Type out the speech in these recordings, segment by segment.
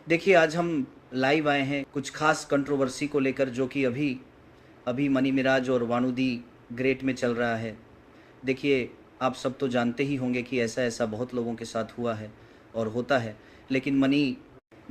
देखिए, आज हम लाइव आए हैं कुछ खास कंट्रोवर्सी को लेकर, जो कि अभी अभी मनी मिराज और वानुदी ग्रेट में चल रहा है। देखिए, आप सब तो जानते ही होंगे कि ऐसा-ऐसा बहुत लोगों के साथ हुआ है और होता है। लेकिन मनी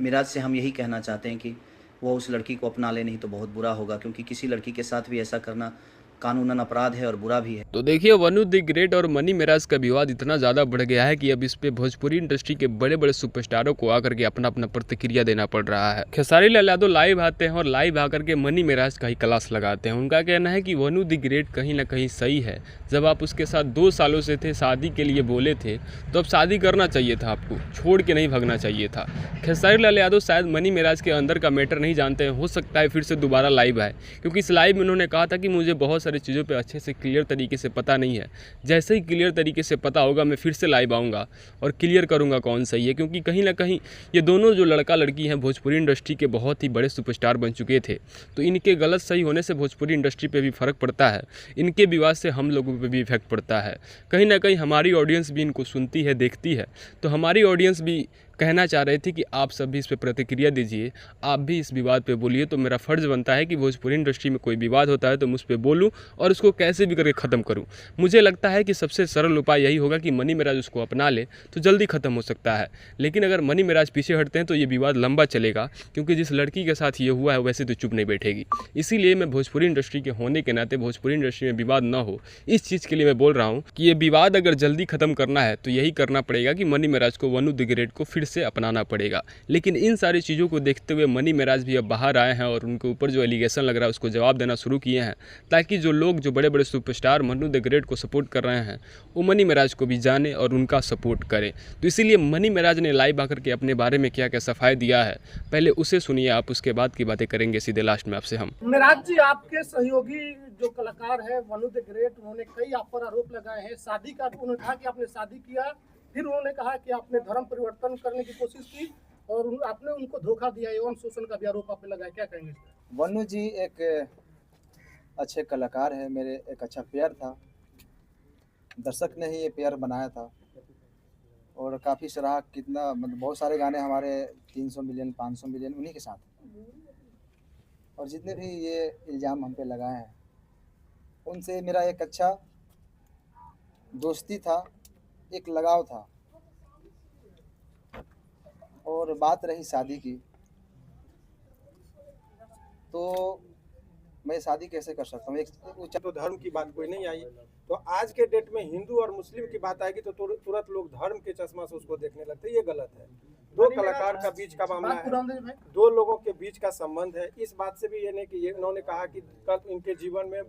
मिराज से हम यही कहना चाहते हैं कि वो उस लड़की को अपना ले, नहीं तो बहुत बुरा होगा, क्योंकि किसी लड़की के साथ भी ऐसा करना कानूनन अपराध है और बुरा भी है। तो देखिए, वनु द ग्रेट और मनी मिराज का विवाद इतना ज़्यादा बढ़ गया है कि अब इस पे भोजपुरी इंडस्ट्री के बड़े बड़े सुपरस्टारों को आकर के अपना अपना प्रतिक्रिया देना पड़ रहा है। खेसारी लाल यादव लाइव आते हैं और लाइव आकर के मनी मिराज का ही क्लास लगाते हैं। उनका कहना है कि वनु द ग्रेट कहीं ना कहीं सही है। जब आप उसके साथ 2 सालों से थे, शादी के लिए बोले थे, तो अब शादी करना चाहिए था, आपको छोड़ के नहीं भागना चाहिए था। खेसारी लाल यादव शायद मनी मिराज के अंदर का मैटर नहीं जानते हैं, हो सकता है फिर से दोबारा लाइव आए, क्योंकि इस लाइव में उन्होंने कहा था कि मुझे बहुत सारी चीज़ों पर अच्छे से क्लियर तरीके से पता नहीं है। जैसे ही क्लियर तरीके से पता होगा मैं फिर से लाइव आऊँगा और क्लियर करूँगा कौन सही है, क्योंकि कहीं ना कहीं ये दोनों जो लड़का लड़की हैं भोजपुरी इंडस्ट्री के बहुत ही बड़े सुपरस्टार बन चुके थे। तो इनके गलत सही होने से भोजपुरी इंडस्ट्री पे भी फ़र्क पड़ता है, इनके विवाद से हम लोगों पे भी इफेक्ट पड़ता है। कहीं ना कहीं हमारी ऑडियंस भी इनको सुनती है, देखती है। तो हमारी ऑडियंस भी कहना चाह रही थी कि आप सब भी इस पे प्रतिक्रिया दीजिए, आप भी इस विवाद पे बोलिए। तो मेरा फ़र्ज़ बनता है कि भोजपुरी इंडस्ट्री में कोई विवाद होता है तो मैं उस पर बोलूँ और उसको कैसे भी करके ख़त्म करूँ। मुझे लगता है कि सबसे सरल उपाय यही होगा कि मनी मिराज उसको अपना ले तो जल्दी ख़त्म हो सकता है। लेकिन अगर मनी मिराज पीछे हटते हैं तो ये विवाद लंबा चलेगा, क्योंकि जिस लड़की के साथ ये हुआ है वैसे तो चुप नहीं बैठेगी। इसीलिए मैं भोजपुरी इंडस्ट्री के होने के नाते भोजपुरी इंडस्ट्री में विवाद ना हो, इस चीज़ के लिए मैं बोल रहा हूँ कि ये विवाद अगर जल्दी ख़त्म करना है तो यही करना पड़ेगा कि मनी मिराज को वनु द ग्रेट को फिर से अपनाना पड़ेगा। लेकिन इन सारी चीज़ों को देखते हुए मनी मिराज भी अब बाहर आए हैं और उनके ऊपर जो एलिगेशन लग रहा है उसको जवाब देना शुरू किए हैं, ताकि जो लोग जो बड़े बड़े सुपरस्टार मनु द ग्रेट को सपोर्ट कर रहे हैं वो मनी मिराज को भी जाने और उनका सपोर्ट करें। तो इसीलिए मनी मिराज ने लाइव आकर के अपने बारे में क्या क्या सफाई दिया है, पहले उसे सुनिए आप, उसके बाद की बातें करेंगे सीधे लास्ट में आपसे हम। मिराज जी, आपके सहयोगी जो कलाकार है वनु द ग्रेट, उन्होंने कई आप पर आरोप लगाए हैं। शादी का उन्होंने कहा कि आपने शादी किया, फिर उन्होंने कहा कि आपने धर्म परिवर्तन करने की कोशिश की और आपने उनको धोखा दिया। यौन शोषण का भी आरोप आप पे लगाया, क्या कहेंगे? वनु जी एक अच्छे कलाकार है, मेरे एक अच्छा पेयर था। दर्शक ने ही ये पेयर बनाया था और काफ़ी सराहा, कितना मतलब बहुत सारे गाने हमारे 300 मिलियन 500 मिलियन उन्हीं के साथ। और जितने भी ये इल्ज़ाम हम पे लगाए हैं उनसे मेरा एक अच्छा दोस्ती था, एक लगाव था। और बात रही शादी की, तो मैं शादी कैसे कर सकता हूँ? तो धर्म की बात कोई नहीं आई, तो आज के डेट में हिंदू और मुस्लिम की बात आएगी तो तुरंत लोग धर्म के चश्मा से उसको देखने लगते हैं। ये गलत है। दो कलाकार का बीच का मामला है, दो लोगों के बीच का संबंध है। इस बात से भी ये नहीं कि ये उन्होंने कहा कि कल इनके जीवन में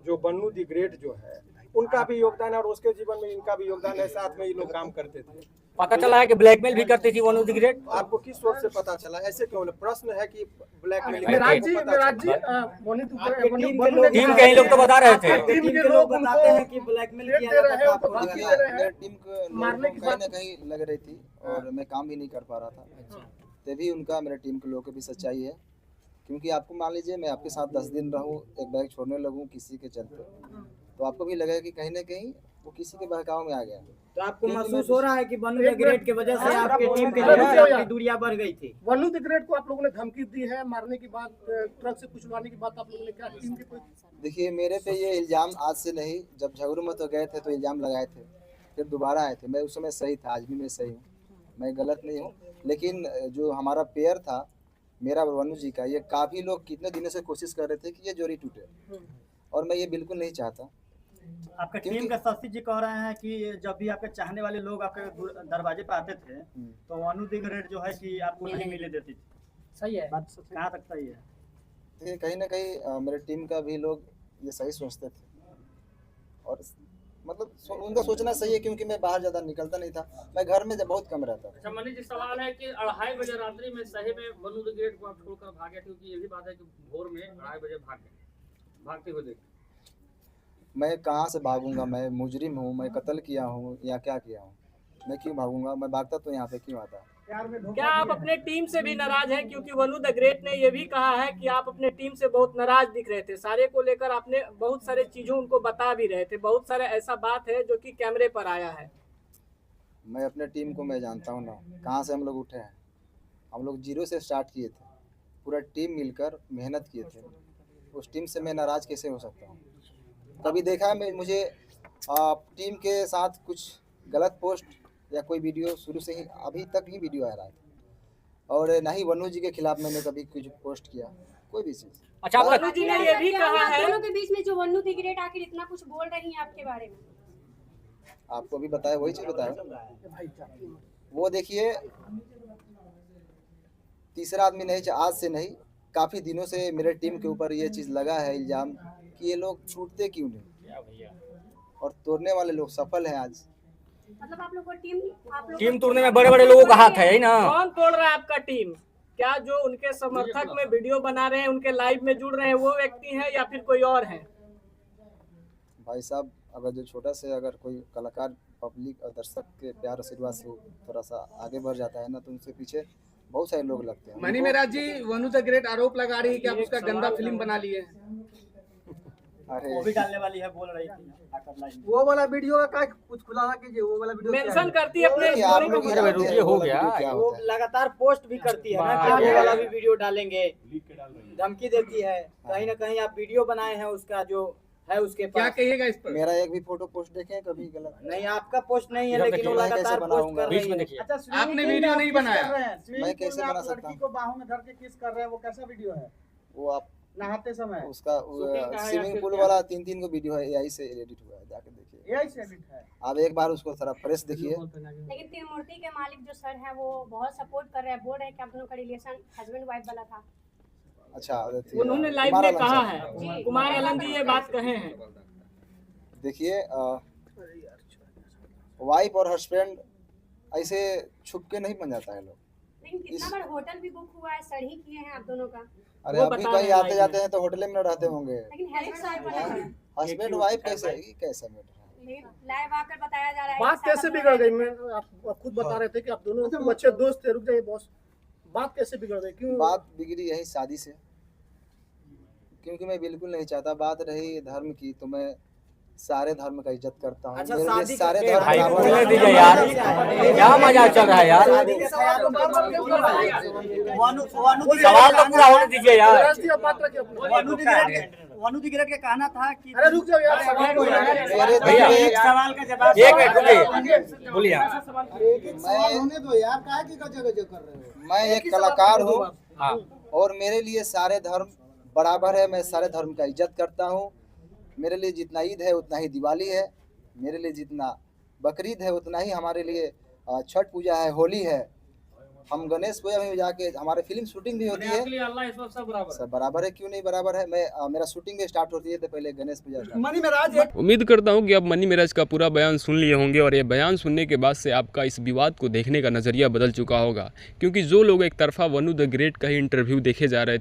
जो वनु द ग्रेट जो है उनका भी योगदान है और उसके जीवन में इनका भी योगदान है। साथ में ये लोग काम करते थे। पता चला है कि ब्लैकमेल भी करती थी वनु द ग्रेट। आपको किस सोच से पता चला? ऐसे क्यों? प्रश्न है कि ब्लैकमेल। मिराज जी, टीम के ही लोग तो बता रहे थे। टीम के लोग बताते हैं कि ब्लैकमेल किया जा रहा था। मेरे टीम को मारने की कहीं ना कहीं लग रही थी और मैं काम भी नहीं कर पा रहा था। तभी उनका मेरे टीम के लोगों की भी सच्चाई है, क्योंकि आपको मान लीजिए मैं आपके साथ 10 दिन रहूं, एक बैग छोड़ने लगूं किसी के चलते, तो आपको भी लगेगा कि कहीं ना कहीं वो किसी के बहकाव में आ गया। तो आपको महसूस हो रहा है कि वनु द ग्रेट की वजह से आपके टीम के लोगों की दूरियां बढ़ गई थी? वनु द ग्रेट को आप लोगों ने धमकी दी है मारने की बात, ट्रक से कुचलवाने की बात आप लोगों ने, क्या टीम के कोई? देखिए, मेरे पे ये इल्ज़ाम आज से नहीं, जब झगड़ू में तो गए थे तो इल्ज़ाम लगाए थे, फिर दोबारा आए थे। मैं उस समय सही था, आज भी मैं सही हूँ, मैं गलत नहीं हूँ। लेकिन जो हमारा पेयर था मेरा और वनु जी का, ये काफ़ी लोग कितने दिनों से कोशिश कर रहे थे कि ये जोड़ी टूटे, और मैं ये बिल्कुल नहीं चाहता। आपके टीम का शशि जी कह रहे हैं कि जब भी आपके चाहने वाले लोग आपके दरवाजे पे आते थे तो वनु द ग्रेट जो है कि आपको नहीं मिले देती थी। सही है, बात कहाँ तक सही है? तो कहीं ना कहीं मेरे टीम का भी लोग ये सही सोचते थे, और मतलब उनका सोचना सही है, क्योंकि मैं बाहर ज़्यादा निकलता नहीं था, मैं घर में बहुत कम रहता था। अच्छा मनी जी, सवाल है कि 2:30 बजे रात्रि में सही में वनु द ग्रेट को आप छोड़कर भागे? क्योंकि ये भी बात है कि भोर में 2:30 बजे भागते हुए देखे। मैं कहाँ से भागूंगा? मैं मुजरिम हूँ, मैं कत्ल किया हूँ या क्या किया हूँ? मैं क्यों भागूंगा? मैं भागता तो यहाँ पे क्यों आता? क्या आप अपने टीम से भी नाराज हैं? क्योंकि वनु द ग्रेट ने यह भी कहा है कि आप अपने टीम से बहुत नाराज दिख रहे थे, सारे को लेकर आपने बहुत सारे चीजों उनको बता भी रहे थे, बहुत सारे ऐसा बात है जो कि कैमरे पर आया है। मैं अपने टीम को मैं जानता हूँ ना, कहाँ से हम लोग उठे हैं। हम लोग जीरो से स्टार्ट किए थे, पूरा टीम मिलकर मेहनत किए थे। उस टीम से मैं नाराज़ कैसे हो सकता हूँ? कभी देखा मैं मुझे टीम के साथ कुछ गलत पोस्ट या कोई वीडियो शुरू से ही अभी तक ही वीडियो आ रहा है, और ना ही वनु जी के खिलाफ मैंने कभी कुछ पोस्ट किया, कोई भी चीज़। अच्छा, वनु जी ने ये भी कहा है, दोनों के बीच में जो वनु द ग्रेट आखिर इतना कुछ बोल रही हैं आपके बारे में, आपको भी बताया, वही चीज़ बताया। वो देखिए, तीसरा आदमी नहीं, आज से नहीं, काफ़ी दिनों से मेरे टीम के ऊपर ये चीज़ लगा है इल्ज़ाम कि ये लोग छूटते क्यों नहीं, और तोड़ने वाले लोग सफल हैं आज। मतलब आप लोग को टीम तोड़ने में बड़े बड़े लोगों का हाथ है ना। कौन तोड़ रहा है आपका टीम? क्या जो उनके समर्थक में वीडियो बना रहे हैं, उनके लाइव में जुड़ रहे हैं, वो व्यक्ति हैं या फिर कोई और है? भाई साहब, अगर जो छोटा से अगर कोई कलाकार पब्लिक और दर्शक के प्यार आशीर्वाद से थोड़ा सा आगे बढ़ जाता है ना, तो उनसे पीछे बहुत सारे लोग लगते हैं। मनी मेराज जी, वनु द ग्रेट आरोप लगा रही है कि आप उसका गंदा फिल्म बना लिए हैं। अरे वो भी डालने वाली है, बोल रही थी। वो वाला वीडियो का कुछ खुलासा कीजिए, वो वाला वीडियो मेंशन करती है अपने आप लोग ही जानते हैं हो वो गया, क्या वो होता है। लगातार पोस्ट भी करती है ना कि ये वाला भी वीडियो डालेंगे, धमकी देती है। कहीं ना कहीं आप वीडियो बनाए हैं उसका जो है उसके क्या पास, कहिएगा इस पर? मेरा एक भी फोटो पोस्ट देखें कभी गलत नहीं आपका पोस्ट नहीं है, लेकिन वो लगातार पोस्ट कर रही है। अच्छा, आपने वीडियो नहीं बनाया? मैं कैसे बना सकता हूँ? को बाहों में धर के किस कर रहे हैं, वो कैसा वीडियो है? वो आप नहाते समय उसका स्विमिंग पूल वाला 3 को वीडियो है, एआई से एडिट हुआ है, जाके देखिए। एआई से एडिट है। आप एक बार उसको थोड़ा फ्रेश देखिए। लेकिन त्रिमूर्ति के मालिक जो सर है वो बहुत सपोर्ट कर रहे हैं, बोल रहे हैं कि आप दोनों का रिलेशन हस्बैंड वाइफ वाला था। अच्छा, उन्होंने लाइव में कहा है, कुमार आलम जी ये बात कहे हैं। देखिए, वाइफ और हस्बैंड ऐसे छुप के नहीं बन जाता है लोग। लेकिन कितना बार होटल भी बुक हुआ है, सर ही किए हैं आप दोनों का। अरे अभी कहीं आते जाते हैं तो होटल में न रहते होंगे। लेकिन हस्बैंड वाइफ कैसे कैसा मैटर है? लाइव आकर बताया जा रहा है। बात कैसे बिगड़ गई? मैं आप खुद बता रहे थे कि आप दोनों अच्छे दोस्त थे। रुक जाइए बॉस, बात कैसे बिगड़ गई? क्यों बात बिगड़ी? यही शादी से, क्योंकि मैं बिल्कुल नहीं चाहता। बात रही धर्म की, तो मैं सारे धर्म का इज्जत करता हूँ। अच्छा, मेरे शादी लिए सारे करके धर्म भाई बराबर दीजिए यार, क्या मजाक चल रहा है यार। सवाल सवाल तो पूरा होने दीजिए यार। राष्ट्रीय पात्र के अपने वनु द ग्रेट का कहना था कि अरे रुक जाओ यार, सवाल को मेरे भैया दिल में एक सवाल का जवाब, एक मिनट बोलिए। होने दो यार, काहे की गजब कर रहे हो? मैं एक कलाकार हूँ और मेरे लिए सारे धर्म बराबर है। मैं सारे धर्म का इज्जत करता हूँ। मेरे लिए जितना ईद है उतना ही दिवाली है, मेरे लिए जितना बकरीद है उतना ही हमारे लिए छठ पूजा है, होली है। हम गणेश पूजा में जाके हमारे फिल्म शूटिंग भी होती है। सब बराबर है, क्यों नहीं बराबर है? मैं मेरा शूटिंग भी स्टार्ट होती है तो पहले गणेश पूजा स्टार्ट। मनी मेराज एक उम्मीद करता हूं कि आप मनी मेराज का पूरा बयान सुन लिए होंगे और ये बयान सुनने के बाद से आपका इस विवाद को देखने का नज़रिया बदल चुका होगा। क्योंकि जो लोग एक तरफा वनु द ग्रेट का ही इंटरव्यू देखे जा रहे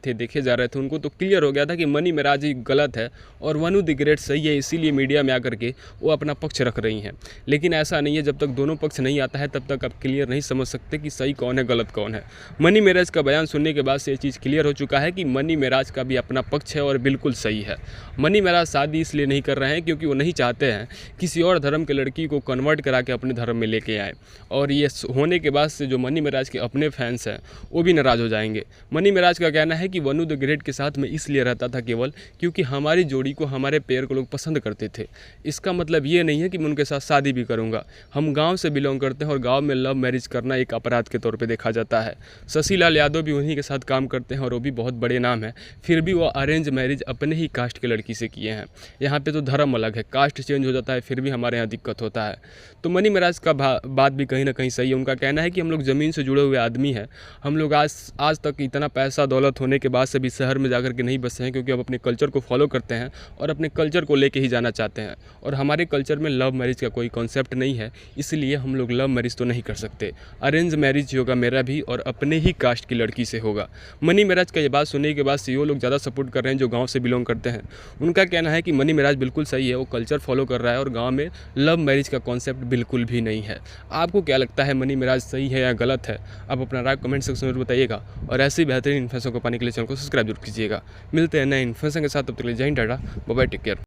थे उनको तो क्लियर हो गया था कि मनी मेराज ही गलत है और वनु द ग्रेट सही है, इसीलिए मीडिया में आकर के वो अपना पक्ष रख रही हैं। लेकिन ऐसा नहीं है, जब तक दोनों पक्ष नहीं आता है तब तक आप क्लियर नहीं समझ सकते कि सही कौन है गलत कौन है। मनी मेराज का बयान सुनने के बाद से ये चीज़ क्लियर हो चुका है कि मनी मेराज का भी अपना पक्ष है और बिल्कुल सही है। मनी मेराज शादी इसलिए नहीं कर रहे हैं क्योंकि वो नहीं चाहते हैं किसी और धर्म के लड़की को कन्वर्ट करा के अपने धर्म में लेके आए, और ये होने के बाद से जो मनी मेराज के अपने फैंस हैं वो भी नाराज़ हो जाएंगे। मनी मेराज का कहना है कि वनु द ग्रेट के साथ में इसलिए रहता था केवल क्योंकि हमारी जोड़ी को, हमारे पेयर को लोग पसंद करते थे। इसका मतलब ये नहीं है कि मैं उनके साथ शादी भी करूँगा। हम गाँव से बिलोंग करते हैं और गाँव में लव मैरिज करना एक अपराध के तौर पर देखा जाता है। शशि लाल यादव भी उन्हीं के साथ काम करते हैं और वो भी बहुत बड़े नाम है, फिर भी वो अरेंज मैरिज अपने ही कास्ट के लड़की से किए हैं। यहाँ पे तो धर्म अलग है, कास्ट चेंज हो जाता है, फिर भी हमारे यहाँ दिक्कत होता है। तो मनी मेराज का बात भी कहीं ना कहीं सही है। उनका कहना है कि हम लोग ज़मीन से जुड़े हुए आदमी हैं। हम लोग आज तक इतना पैसा दौलत होने के बाद से भी शहर में जाकर के नहीं बसे हैं, क्योंकि हम अपने कल्चर को फॉलो करते हैं और अपने कल्चर को लेके ही जाना चाहते हैं। और हमारे कल्चर में लव मैरिज का कोई कॉन्सेप्ट नहीं है, इसलिए हम लोग लव मैरिज तो नहीं कर सकते। अरेंज मैरिज होगा मेरा भी और अपने ही कास्ट की लड़की से होगा। मनी मेराज का ये बात सुनने के बाद से वो लोग ज़्यादा सपोर्ट कर रहे हैं जो गांव से बिलोंग करते हैं। उनका कहना है कि मनी मेराज बिल्कुल सही है, वो कल्चर फॉलो कर रहा है और गांव में लव मैरिज का कॉन्सेप्ट बिल्कुल भी नहीं है। आपको क्या लगता है, मनी मेराज सही है या गलत है? आप अपना राय कमेंट सेक्शन में बताइएगा और ऐसे ही बेहतरीन इन्फॉर्मेशन को पाने के लिए चैनल को सब्सक्राइब जरूर कीजिएगा। मिलते हैं नए इन्फॉर्मेशन के साथ, तब तक के लिए Jai Hind, tata, bye bye, take care.